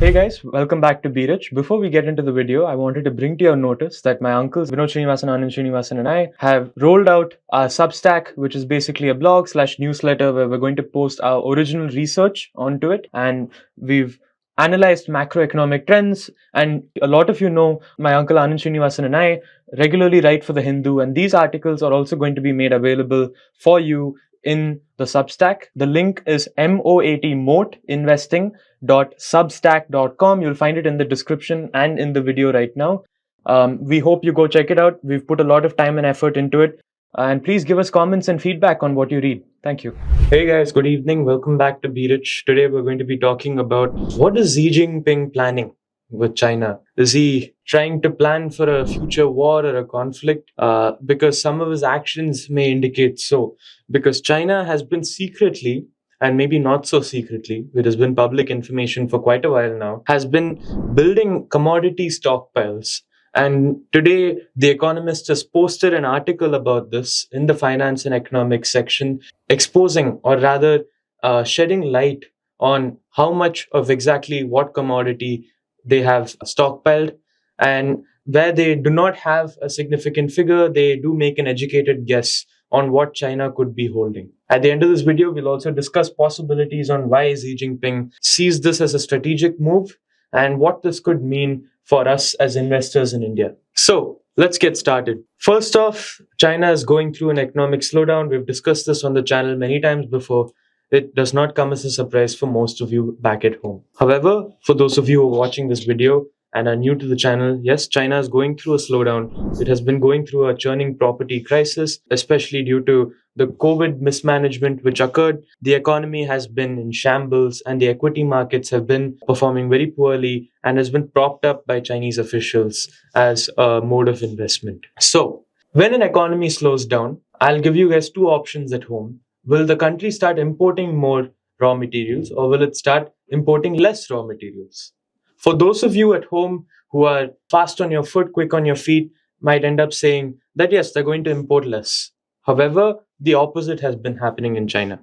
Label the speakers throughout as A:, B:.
A: Hey guys, welcome back to Be Rich. Before we get into the video, I wanted to bring to your notice that my uncles Vinod Srinivasan, Anand Srinivasan and I have rolled out our Substack, which is basically a blog/newsletter where we're going to post our original research onto it, and we've analyzed macroeconomic trends. And a lot of you know my uncle Anand Srinivasan and I regularly write for The Hindu, and these articles are also going to be made available for you in the Substack. The link is moatinvesting.substack.com. You'll find it in the description and in the video right now. We hope you go check it out. We've put a lot of time and effort into it. And please give us comments and feedback on what you read. Thank you. Hey guys, good evening. Welcome back to Be Rich. Today we're going to be talking about what is Xi Jinping planning with China. Is he trying to plan for a future war or a conflict? Because some of his actions may indicate so. Because China has been secretly, and maybe not so secretly, it has been public information for quite a while now, has been building commodity stockpiles. And today, The Economist has posted an article about this in the finance and economics section, exposing, or rather shedding light on how much of exactly what commodity they have stockpiled. And where they do not have a significant figure, they do make an educated guess on what China could be holding. At the end of this video, we'll also discuss possibilities on why Xi Jinping sees this as a strategic move and what this could mean for us as investors in India. So let's get started. First off, China is going through an economic slowdown. We've discussed this on the channel many times before. It does not come as a surprise for most of you back at home. However, for those of you who are watching this video and are new to the channel, yes, China is going through a slowdown. It has been going through a churning property crisis, especially due to the COVID mismanagement which occurred. The economy has been in shambles and the equity markets have been performing very poorly and has been propped up by Chinese officials as a mode of investment. So, when an economy slows down, I'll give you guys two options at home. Will the country start importing more raw materials, or will it start importing less raw materials? For those of you at home who are fast on your foot, quick on your feet, might end up saying that yes, they're going to import less. However, the opposite has been happening in China.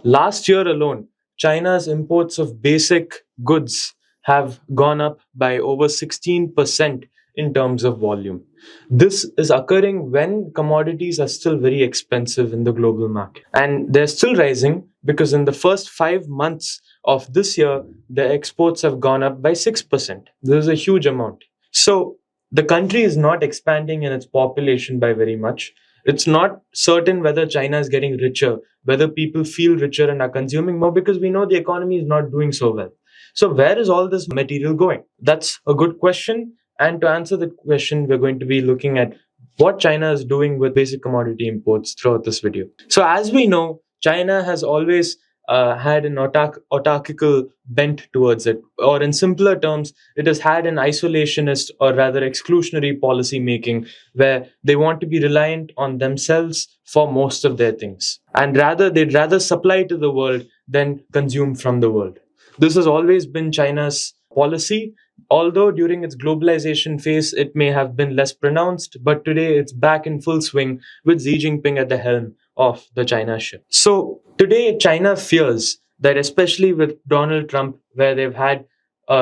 A: Last year alone, China's imports of basic goods have gone up by over 16% in terms of volume. This is occurring when commodities are still very expensive in the global market. And they're still rising because in the first 5 months of this year, the exports have gone up by 6%. This is a huge amount. So the country is not expanding in its population by very much. It's not certain whether China is getting richer, whether people feel richer and are consuming more, because we know the economy is not doing so well. So where is all this material going? That's a good question. And to answer the question, we're going to be looking at what China is doing with basic commodity imports throughout this video. So as we know, China has always had an autarchical bent towards it. Or in simpler terms, it has had an isolationist or rather exclusionary policy making where they want to be reliant on themselves for most of their things. And they'd rather supply to the world than consume from the world. This has always been China's policy. Although during its globalization phase, it may have been less pronounced, but today it's back in full swing with Xi Jinping at the helm of the China ship. So today, China fears that especially with Donald Trump, where they've had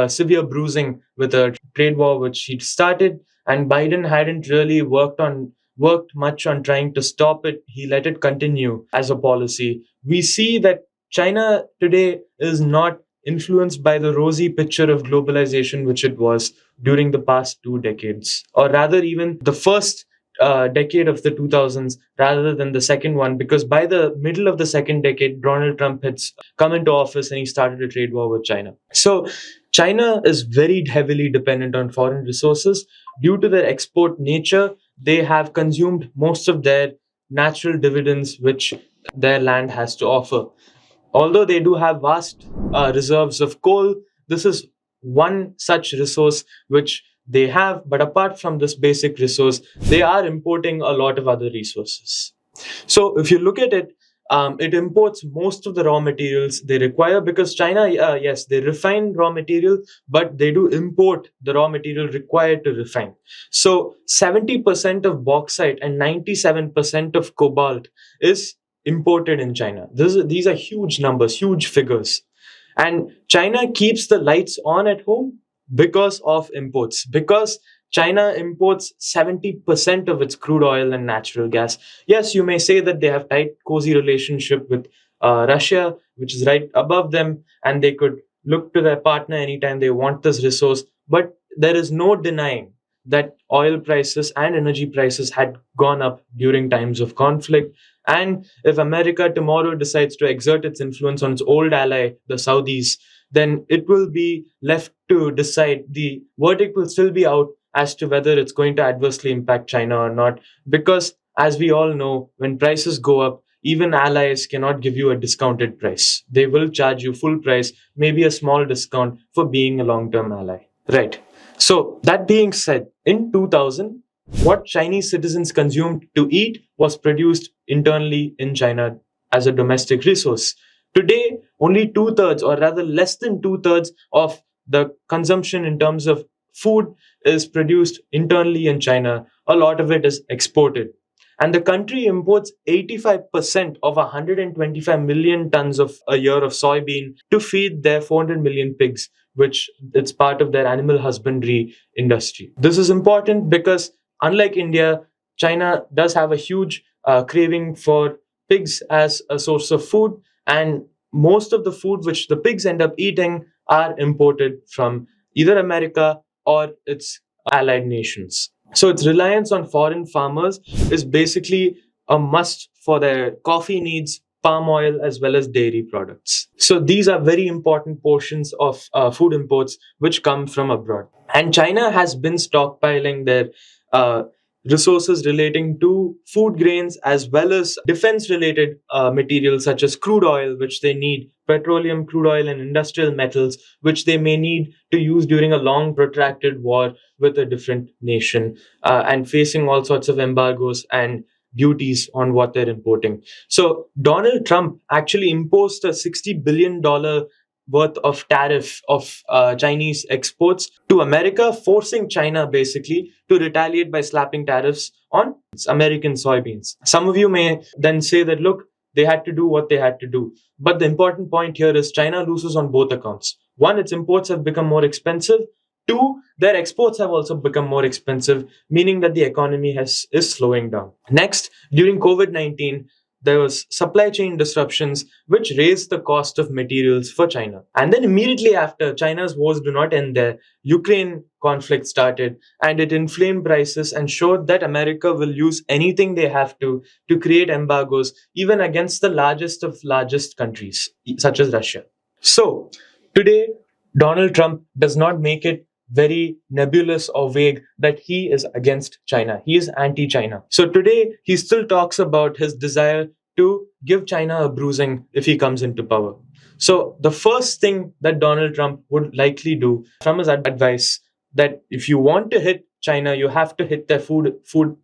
A: severe bruising with a trade war which he started, and Biden hadn't really worked much on trying to stop it. He let it continue as a policy. We see that China today is not influenced by the rosy picture of globalization which it was during the past 2 decades, or rather even the first decade of the 2000s rather than the second one, because by the middle of the second decade, Donald Trump had come into office and he started a trade war with China. So China is very heavily dependent on foreign resources. Due to their export nature, they have consumed most of their natural dividends which their land has to offer. Although they do have vast reserves of coal, this is one such resource which they have. But apart from this basic resource, they are importing a lot of other resources. So if you look at it, it imports most of the raw materials they require, because China, yes, they refine raw material, but they do import the raw material required to refine. So 70% of bauxite and 97% of cobalt is imported in China. These are huge numbers, huge figures. And China keeps the lights on at home because of imports. Because China imports 70% of its crude oil and natural gas. Yes, you may say that they have tight, cozy relationship with Russia, which is right above them, and they could look to their partner anytime they want this resource. But there is no denying that oil prices and energy prices had gone up during times of conflict. And if America tomorrow decides to exert its influence on its old ally, the Saudis, then it will be left to decide. The verdict will still be out as to whether it's going to adversely impact China or not. Because, as we all know, when prices go up, even allies cannot give you a discounted price. They will charge you full price, maybe a small discount for being a long term ally. Right. So, that being said, in 2000, what Chinese citizens consumed to eat was produced internally in China as a domestic resource. Today, only two-thirds, or rather less than two-thirds, of the consumption in terms of food is produced internally in China. A lot of it is exported. And the country imports 85% of 125 million tons of a year of soybean to feed their 400 million pigs, which it's part of their animal husbandry industry. This is important because, unlike India, China does have a huge craving for pigs as a source of food, and most of the food which the pigs end up eating are imported from either America or its allied nations. So its reliance on foreign farmers is basically a must for their coffee needs, palm oil, as well as dairy products. So these are very important portions of food imports which come from abroad. And China has been stockpiling their resources relating to food grains as well as defense related materials such as crude oil, which they need, petroleum, crude oil, and industrial metals, which they may need to use during a long protracted war with a different nation and facing all sorts of embargoes and duties on what they're importing. So Donald Trump actually imposed a $60 billion worth of tariff of Chinese exports to America, forcing China basically to retaliate by slapping tariffs on American soybeans. Some of you may then say that, look, they had to do what they had to do. But the important point here is China loses on both accounts. One, its imports have become more expensive. Two, their exports have also become more expensive, meaning that the economy is slowing down. Next, during COVID-19, there was supply chain disruptions which raised the cost of materials for China. And then immediately after, China's wars do not end there. Ukraine conflict started and it inflamed prices and showed that America will use anything they have to create embargoes, even against the largest of largest countries, such as Russia. So today, Donald Trump does not make it very nebulous or vague that he is against China. He is anti-China. So today, he still talks about his desire to give China a bruising if he comes into power. So the first thing that Donald Trump would likely do, from his advice, that if you want to hit China, you have to hit their food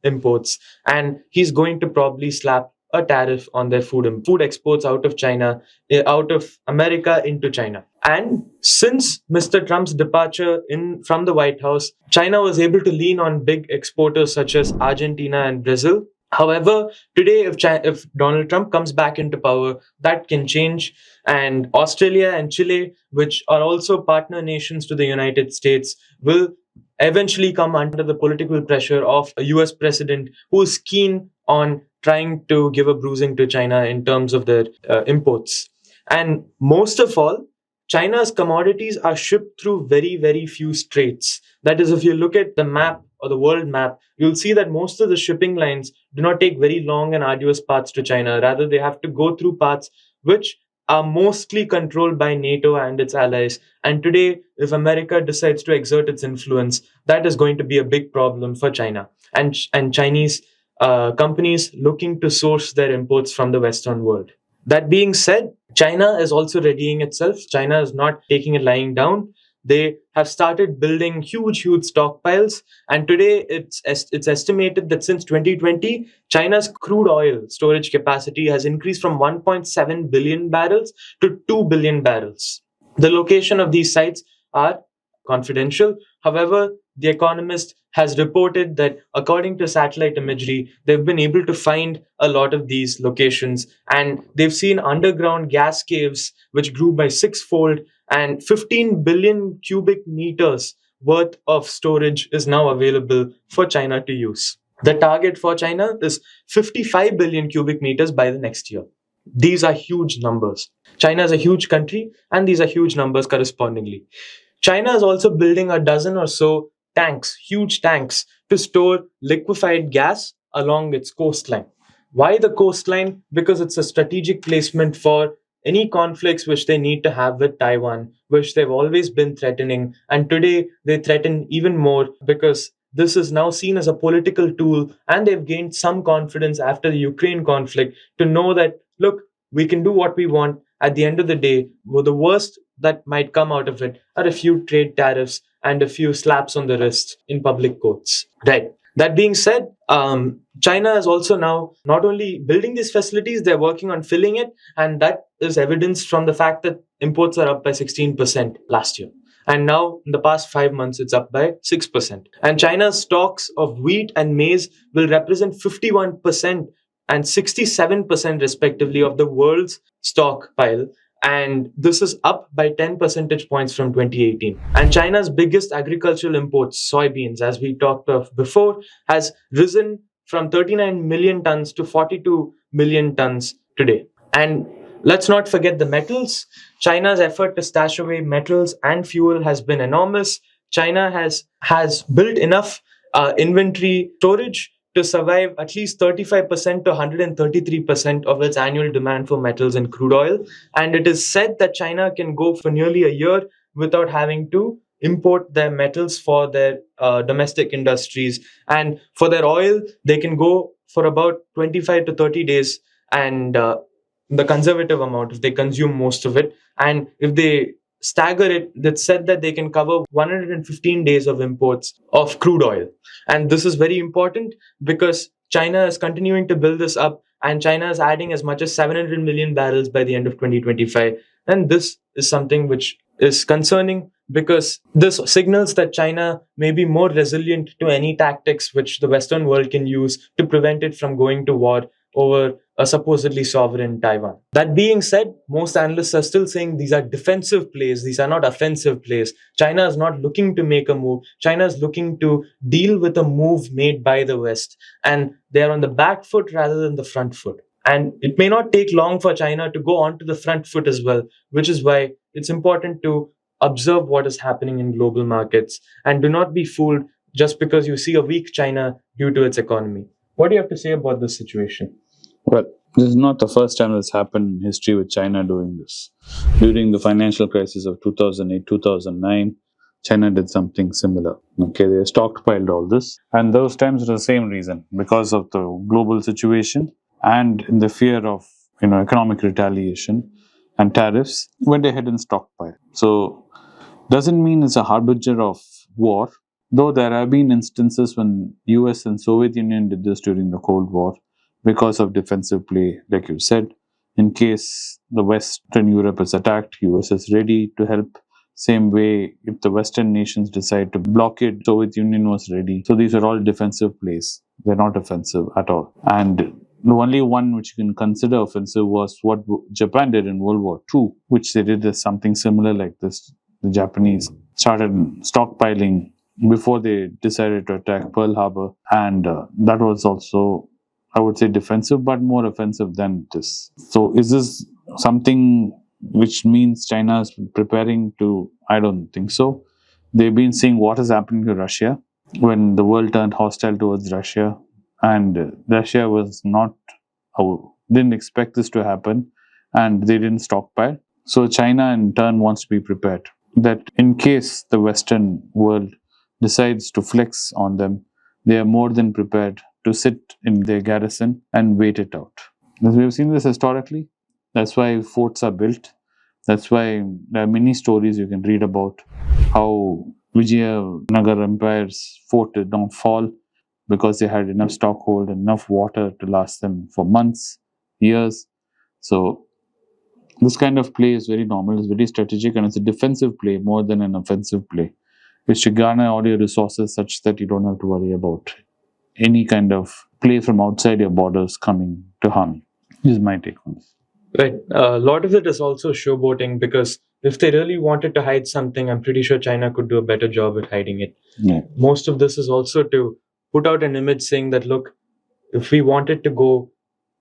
A: imports. And he's going to probably slap a tariff on their food exports out of China, out of America into China. And since Mr. Trump's departure from the White House, China was able to lean on big exporters such as Argentina and Brazil. However, today, if Donald Trump comes back into power, that can change. And Australia and Chile, which are also partner nations to the United States, will eventually come under the political pressure of a US president who is keen on trying to give a bruising to China in terms of their imports. And most of all, China's commodities are shipped through very, very few straits. That is, if you look at the map or the world map, you'll see that most of the shipping lines do not take very long and arduous paths to China. Rather, they have to go through paths which are mostly controlled by NATO and its allies. And today, if America decides to exert its influence, that is going to be a big problem for China and Chinese companies looking to source their imports from the Western world. That being said, China is also readying itself. China is not taking it lying down. They have started building huge stockpiles. And today, it's estimated that since 2020, China's crude oil storage capacity has increased from 1.7 billion barrels to 2 billion barrels. The location of these sites are confidential. However, The Economist has reported that according to satellite imagery, they've been able to find a lot of these locations, and they've seen underground gas caves which grew by sixfold, and 15 billion cubic meters worth of storage is now available for China to use. The target for China is 55 billion cubic meters by the next year. These are huge numbers. China is a huge country, and these are huge numbers correspondingly. China is also building a dozen or so tanks, huge tanks, to store liquefied gas along its coastline. Why the coastline? Because it's a strategic placement for any conflicts which they need to have with Taiwan, which they've always been threatening. And today they threaten even more because this is now seen as a political tool, and they've gained some confidence after the Ukraine conflict to know that, look, we can do what we want. At the end of the day, well, the worst that might come out of it are a few trade tariffs and a few slaps on the wrist in public courts. Right. That being said, China is also now not only building these facilities, they're working on filling it. And that is evidenced from the fact that imports are up by 16% last year. And now, in the past 5 months, it's up by 6%. And China's stocks of wheat and maize will represent 51% and 67% respectively of the world's stockpile. And this is up by 10 percentage points from 2018. And China's biggest agricultural imports, soybeans, as we talked of before, has risen from 39 million tons to 42 million tons today. And let's not forget the metals. China's effort to stash away metals and fuel has been enormous. China has built enough inventory storage to survive at least 35% to 133% of its annual demand for metals and crude oil. And it is said that China can go for nearly a year without having to import their metals for their domestic industries. And for their oil, they can go for about 25 to 30 days, and the conservative amount if they consume most of it. And if they stagger it, that's said that they can cover 115 days of imports of crude oil. And this is very important because China is continuing to build this up, and China is adding as much as 700 million barrels by the end of 2025. And this is something which is concerning because this signals that China may be more resilient to any tactics which the Western world can use to prevent it from going to war over a supposedly sovereign Taiwan. That being said, most analysts are still saying these are defensive plays, these are not offensive plays. China is not looking to make a move. China is looking to deal with a move made by the West, and they are on the back foot rather than the front foot. And it may not take long for China to go onto the front foot as well, which is why it's important to observe what is happening in global markets and do not be fooled just because you see a weak China due to its economy. What do you have to say about this situation?
B: Well, this is not the first time that's happened in history with China doing this. During the financial crisis of 2008-2009, China did something similar. Okay, they stockpiled all this. And those times for the same reason, because of the global situation and in the fear of economic retaliation and tariffs, went ahead and stockpiled. So, doesn't mean it's a harbinger of war, though there have been instances when US and Soviet Union did this during the Cold War because of defensive play, like you said. In case the Western Europe is attacked, US is ready to help. Same way, if the Western nations decide to blockade, Soviet Union was ready. So these are all defensive plays. They're not offensive at all. And the only one which you can consider offensive was what Japan did in World War II, which they did something similar like this. The Japanese started stockpiling before they decided to attack Pearl Harbor. And that was also, I would say, defensive, but more offensive than this. So is this something which means China is preparing to? I don't think so. They've been seeing what is happening to Russia when the world turned hostile towards Russia. And Russia was didn't expect this to happen, and they didn't stockpile. So China in turn wants to be prepared that in case the Western world decides to flex on them, they are more than prepared to sit in their garrison and wait it out. As we have seen this historically, that's why forts are built. That's why there are many stories you can read about how Vijayanagar Empire's fort did not fall because they had enough stockhold, enough water to last them for months, years. So this kind of play is very normal, it's very strategic, and it's a defensive play more than an offensive play. is to garner all your resources such that you don't have to worry about any kind of play from outside your borders coming to harm you. This is my take on this.
A: Right. A lot of it is also showboating, because if they really wanted to hide something, I'm pretty sure China could do a better job at hiding it.
B: Yeah.
A: Most of this is also to put out an image saying that, look, if we wanted to go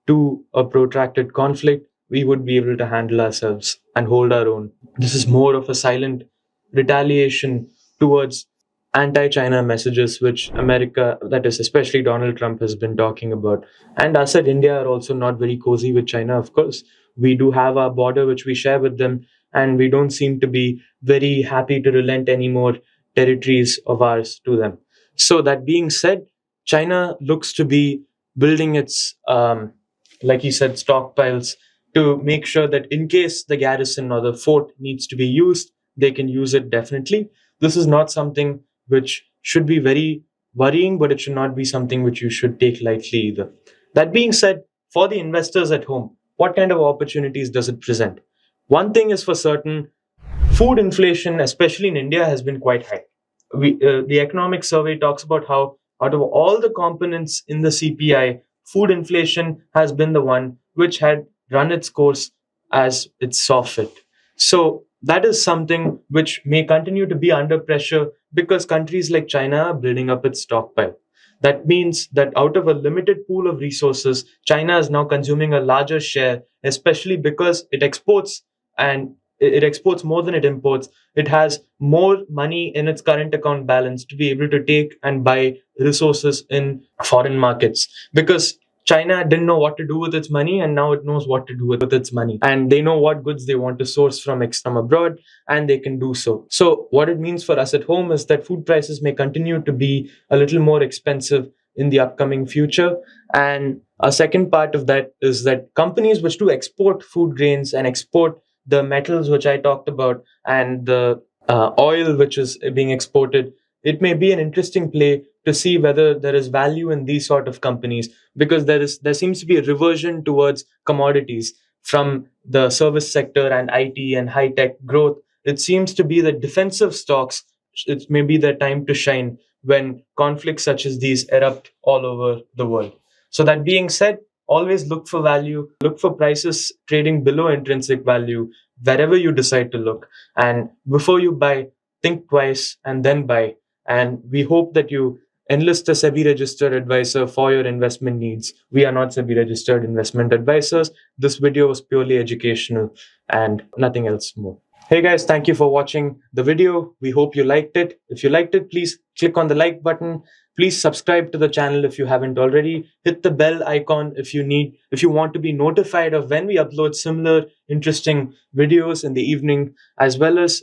A: to a protracted conflict, we would be able to handle ourselves and hold our own. This is more of a silent retaliation towards anti-China messages, which America, that is especially Donald Trump, has been talking about. And us at India are also not very cozy with China, of course. We do have our border, which we share with them, and we don't seem to be very happy to relent any more territories of ours to them. So that being said, China looks to be building its, like you said, stockpiles to make sure that in case the garrison or the fort needs to be used, they can use it definitely. This is not something which should be very worrying, but it should not be something which you should take lightly either. That being said, for the investors at home, what kind of opportunities does it present? One thing is for certain, food inflation, especially in India, has been quite high. The economic survey talks about how out of all the components in the CPI, food inflation has been the one which had run its course as it saw fit. So that is something which may continue to be under pressure because countries like China are building up its stockpile. That means that out of a limited pool of resources, China is now consuming a larger share, especially because it exports, and it exports more than it imports. It has more money in its current account balance to be able to take and buy resources in foreign markets, because China didn't know what to do with its money, and now it knows what to do with its money. And they know what goods they want to source from abroad, and they can do so. So what it means for us at home is that food prices may continue to be a little more expensive in the upcoming future. And a second part of that is that companies which do export food grains and export the metals which I talked about, and the oil which is being exported, it may be an interesting play to see whether there is value in these sort of companies, because there seems to be a reversion towards commodities from the service sector and IT and high tech growth. It seems to be that defensive stocks, it may be their time to shine when conflicts such as these erupt all over the world. So that being said, always look for value, look for prices trading below intrinsic value wherever you decide to look. And before you buy, think twice and then buy. And we hope that you enlist a SEBI registered advisor for your investment needs. We are not SEBI registered investment advisors. This video was purely educational and nothing else more. Hey guys, thank you for watching the video. We hope you liked it. If you liked it, please click on the like button. Please subscribe to the channel if you haven't already. Hit the bell icon if you want to be notified of when we upload similar interesting videos in the evening, as well as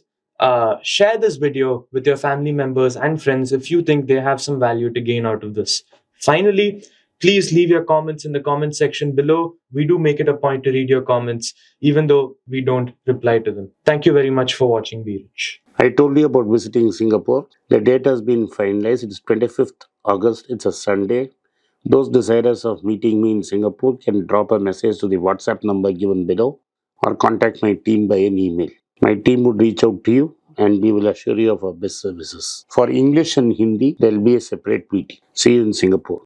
A: share this video with your family members and friends if you think they have some value to gain out of this. Finally, please leave your comments in the comment section below. We do make it a point to read your comments, even though we don't reply to them. Thank you very much for watching. Be rich.
C: I told you about visiting Singapore. The date has been finalized. It's 25th August. It's a Sunday. Those desirous of meeting me in Singapore can drop a message to the WhatsApp number given below or contact my team by an email. My team would reach out to you and we will assure you of our best services. For English and Hindi, there will be a separate meeting. See you in Singapore.